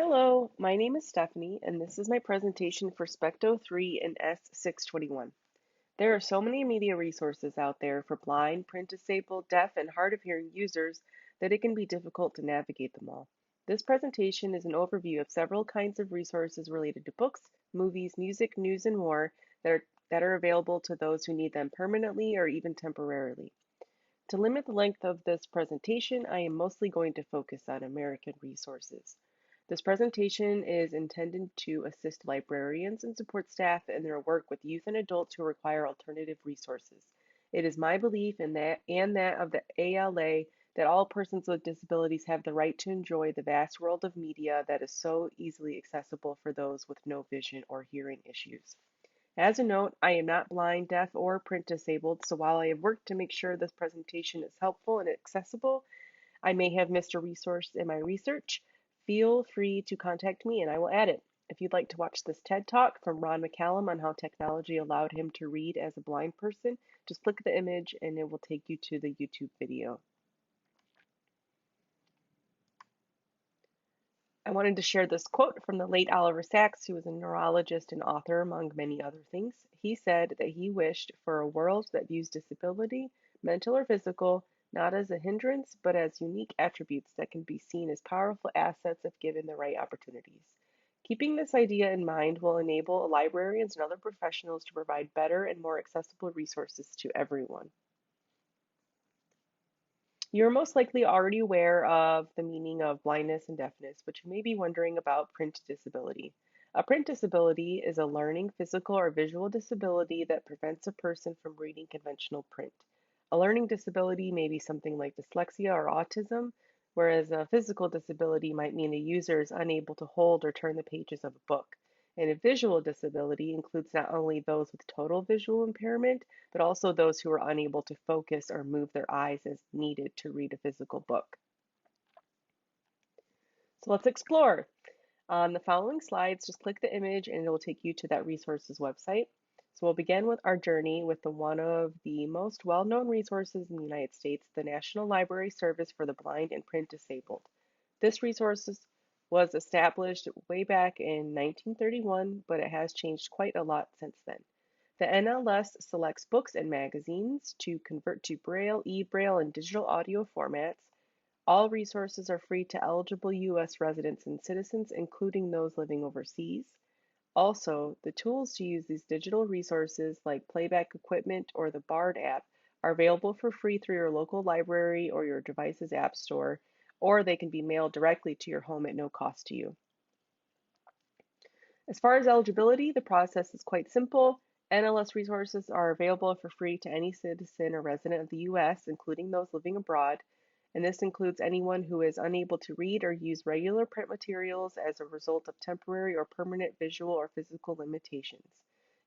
Hello, my name is Stephanie, and this is my presentation for Specto 3 and S621. There are so many media resources out there for blind, print disabled, deaf, and hard of hearing users that it can be difficult to navigate them all. This presentation is an overview of several kinds of resources related to books, movies, music, news, and more that are available to those who need them permanently or even temporarily. To limit the length of this presentation, I am mostly going to focus on American resources. This presentation is intended to assist librarians and support staff in their work with youth and adults who require alternative resources. It is my belief and that of the ALA that all persons with disabilities have the right to enjoy the vast world of media that is so easily accessible for those with no vision or hearing issues. As a note, I am not blind, deaf, or print disabled, so while I have worked to make sure this presentation is helpful and accessible, I may have missed a resource in my research. Feel free to contact me and I will add it. If you'd like to watch this TED Talk from Ron McCallum on how technology allowed him to read as a blind person, just click the image and it will take you to the YouTube video. I wanted to share this quote from the late Oliver Sacks, who was a neurologist and author, among many other things. He said that he wished for a world that views disability, mental or physical, not as a hindrance, but as unique attributes that can be seen as powerful assets if given the right opportunities. Keeping this idea in mind will enable librarians and other professionals to provide better and more accessible resources to everyone. You're most likely already aware of the meaning of blindness and deafness, but you may be wondering about print disability. A print disability is a learning, physical, or visual disability that prevents a person from reading conventional print. A learning disability may be something like dyslexia or autism, whereas a physical disability might mean a user is unable to hold or turn the pages of a book. And a visual disability includes not only those with total visual impairment, but also those who are unable to focus or move their eyes as needed to read a physical book. So let's explore. On the following slides, just click the image and it will take you to that resources website. So we'll begin with our journey with one of the most well-known resources in the United States, the National Library Service for the Blind and Print Disabled. This resource was established way back in 1931, but it has changed quite a lot since then. The NLS selects books and magazines to convert to Braille, e-Braille, and digital audio formats. All resources are free to eligible U.S. residents and citizens, including those living overseas. Also, the tools to use these digital resources, like playback equipment or the BARD app, are available for free through your local library or your device's app store, or they can be mailed directly to your home at no cost to you. As far as eligibility, the process is quite simple. NLS resources are available for free to any citizen or resident of the U.S., including those living abroad, and this includes anyone who is unable to read or use regular print materials as a result of temporary or permanent visual or physical limitations.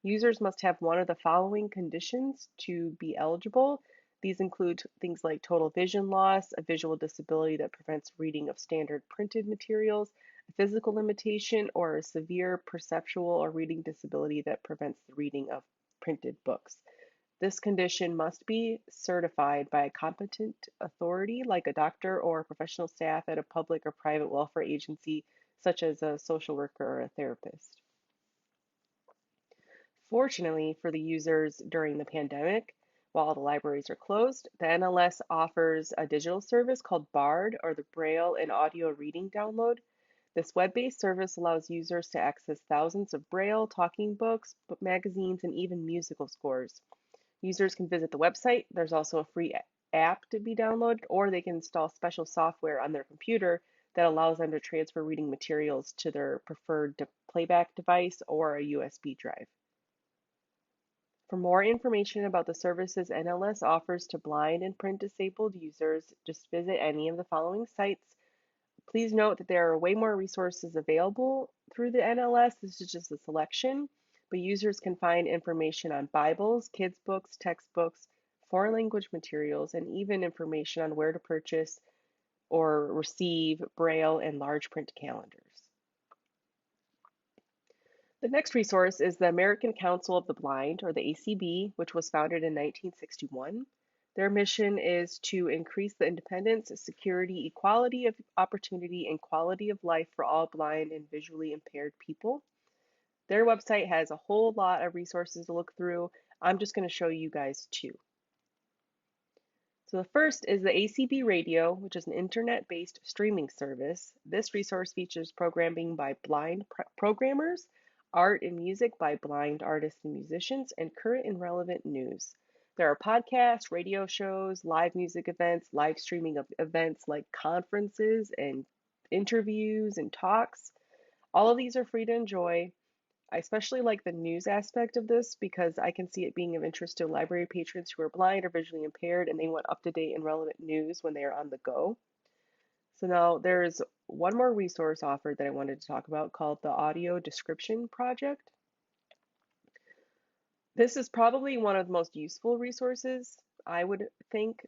Users must have one of the following conditions to be eligible. These include things like total vision loss, a visual disability that prevents reading of standard printed materials, a physical limitation, or a severe perceptual or reading disability that prevents the reading of printed books. This condition must be certified by a competent authority like a doctor or professional staff at a public or private welfare agency, such as a social worker or a therapist. Fortunately for the users during the pandemic, while all the libraries are closed, the NLS offers a digital service called BARD, or the Braille and Audio Reading Download. This web-based service allows users to access thousands of Braille, talking books, magazines, and even musical scores. Users can visit the website. There's also a free app to be downloaded, or they can install special software on their computer that allows them to transfer reading materials to their preferred playback device or a USB drive. For more information about the services NLS offers to blind and print disabled users, just visit any of the following sites. Please note that there are way more resources available through the NLS. This is just a selection, but users can find information on Bibles, kids' books, textbooks, foreign language materials, and even information on where to purchase or receive Braille and large print calendars. The next resource is the American Council of the Blind, or the ACB, which was founded in 1961. Their mission is to increase the independence, security, equality of opportunity, and quality of life for all blind and visually impaired people. Their website has a whole lot of resources to look through. I'm just going to show you guys two. So the first is the ACB Radio, which is an internet-based streaming service. This resource features programming by blind programmers, art and music by blind artists and musicians, and current and relevant news. There are podcasts, radio shows, live music events, live streaming of events like conferences and interviews and talks. All of these are free to enjoy. I especially like the news aspect of this because I can see it being of interest to library patrons who are blind or visually impaired and they want up-to-date and relevant news when they are on the go. So now there's one more resource offered that I wanted to talk about called the Audio Description Project. This is probably one of the most useful resources, I would think,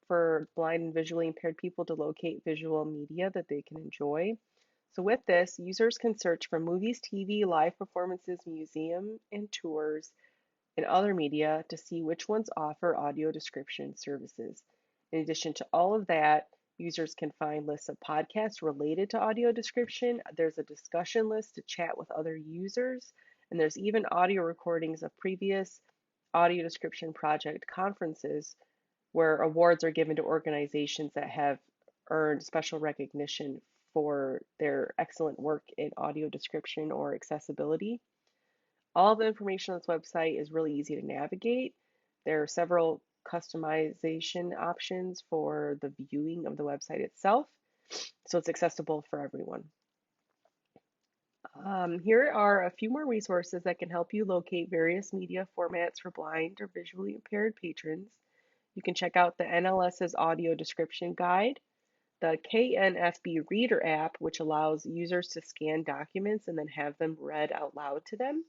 for blind and visually impaired people to locate visual media that they can enjoy. So with this, users can search for movies, TV, live performances, museum and tours, and other media to see which ones offer audio description services. In addition to all of that, users can find lists of podcasts related to audio description. There's a discussion list to chat with other users, and there's even audio recordings of previous audio description project conferences where awards are given to organizations that have earned special recognition for their excellent work in audio description or accessibility. All the information on this website is really easy to navigate. There are several customization options for the viewing of the website itself, so it's accessible for everyone. Here are a few more resources that can help you locate various media formats for blind or visually impaired patrons. You can check out the NLS's audio description guide, the KNFB Reader app, which allows users to scan documents and then have them read out loud to them,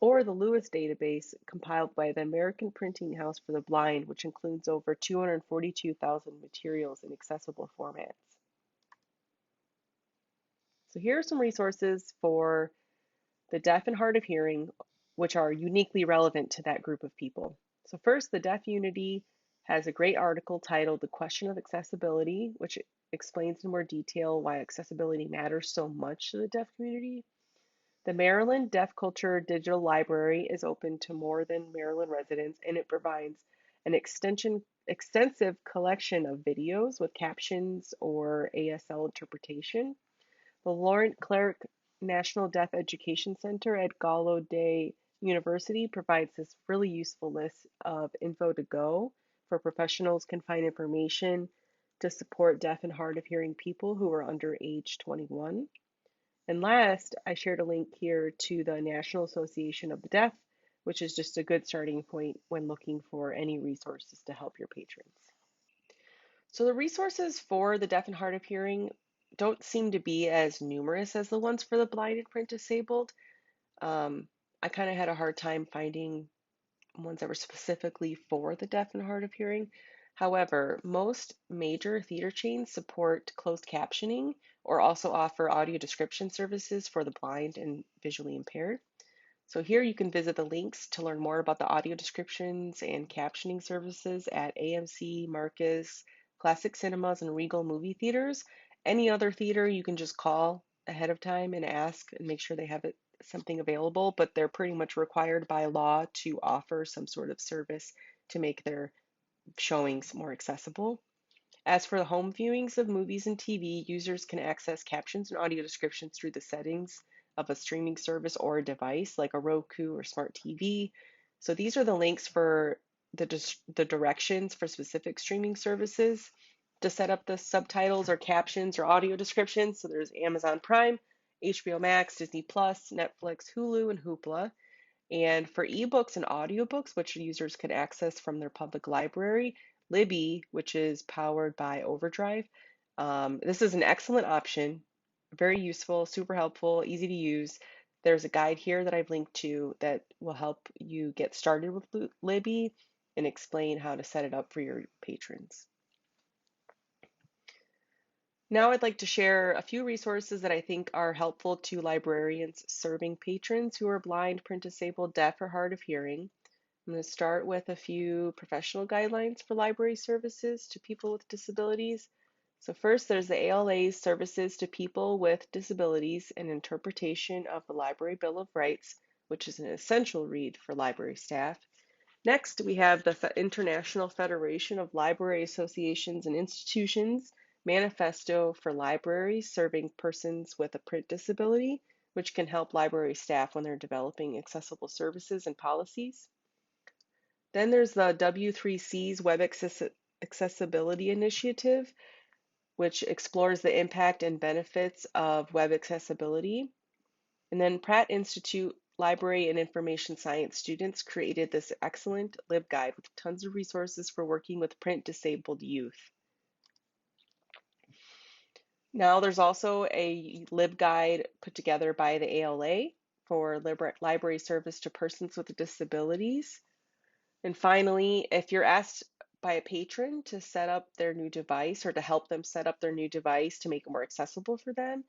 or the Lewis database compiled by the American Printing House for the Blind, which includes over 242,000 materials in accessible formats. So here are some resources for the deaf and hard of hearing, which are uniquely relevant to that group of people. So first, the Deaf Unity has a great article titled The Question of Accessibility, which explains in more detail why accessibility matters so much to the deaf community. The Maryland Deaf Culture Digital Library is open to more than Maryland residents, and it provides an extensive collection of videos with captions or ASL interpretation. The Laurent Clerc National Deaf Education Center at Gallaudet University provides this really useful list of info to go for professionals can find information to support deaf and hard of hearing people who are under age 21. And last, I shared a link here to the National Association of the Deaf, which is just a good starting point when looking for any resources to help your patrons. So the resources for the deaf and hard of hearing don't seem to be as numerous as the ones for the blind and print disabled. I kind of had a hard time finding ones that were specifically for the deaf and hard of hearing. However, most major theater chains support closed captioning or also offer audio description services for the blind and visually impaired. So here you can visit the links to learn more about the audio descriptions and captioning services at AMC, Marcus, Classic Cinemas, and Regal movie theaters. Any other theater you can just call ahead of time and ask and make sure they have something available, but they're pretty much required by law to offer some sort of service to make their showings more accessible. As for the home viewings of movies and TV, users can access captions and audio descriptions through the settings of a streaming service or a device like a Roku or smart TV. So these are the links for the directions for specific streaming services to set up the subtitles or captions or audio descriptions. So there's Amazon Prime, HBO Max, Disney Plus, Netflix, Hulu, and Hoopla. And for ebooks and audiobooks, which users can access from their public library, Libby, which is powered by Overdrive. This is an excellent option, very useful, super helpful, easy to use. There's a guide here that I've linked to that will help you get started with Libby and explain how to set it up for your patrons. Now I'd like to share a few resources that I think are helpful to librarians serving patrons who are blind, print disabled, deaf, or hard of hearing. I'm going to start with a few professional guidelines for library services to people with disabilities. So first, there's the ALA's Services to People with Disabilities, an interpretation of the Library Bill of Rights, which is an essential read for library staff. Next, we have the International Federation of Library Associations and Institutions Manifesto for Libraries Serving Persons with a Print Disability, which can help library staff when they're developing accessible services and policies. Then there's the W3C's Web Accessibility Initiative, which explores the impact and benefits of web accessibility. And then Pratt Institute Library and Information Science students created this excellent libguide with tons of resources for working with print disabled youth. Now there's also a libguide put together by the ALA for library service to persons with disabilities. And finally, if you're asked by a patron to set up their new device or to help them set up their new device to make it more accessible for them,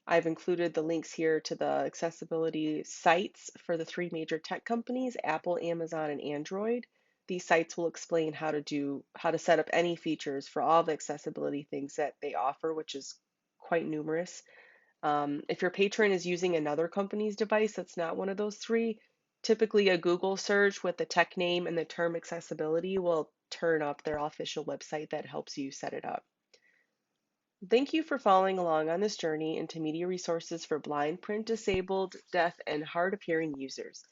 I've included the links here to the accessibility sites for the three major tech companies, Apple, Amazon, and Android. These sites will explain how to set up any features for all the accessibility things that they offer, which is quite numerous. If your patron is using another company's device that's not one of those three, typically a Google search with the tech name and the term accessibility will turn up their official website that helps you set it up. Thank you for following along on this journey into media resources for blind, print disabled, deaf, and hard of hearing users.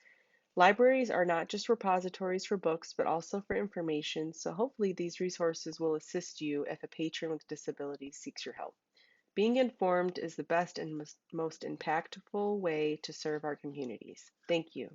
Libraries are not just repositories for books, but also for information, so hopefully these resources will assist you if a patron with disabilities seeks your help. Being informed is the best and most impactful way to serve our communities. Thank you.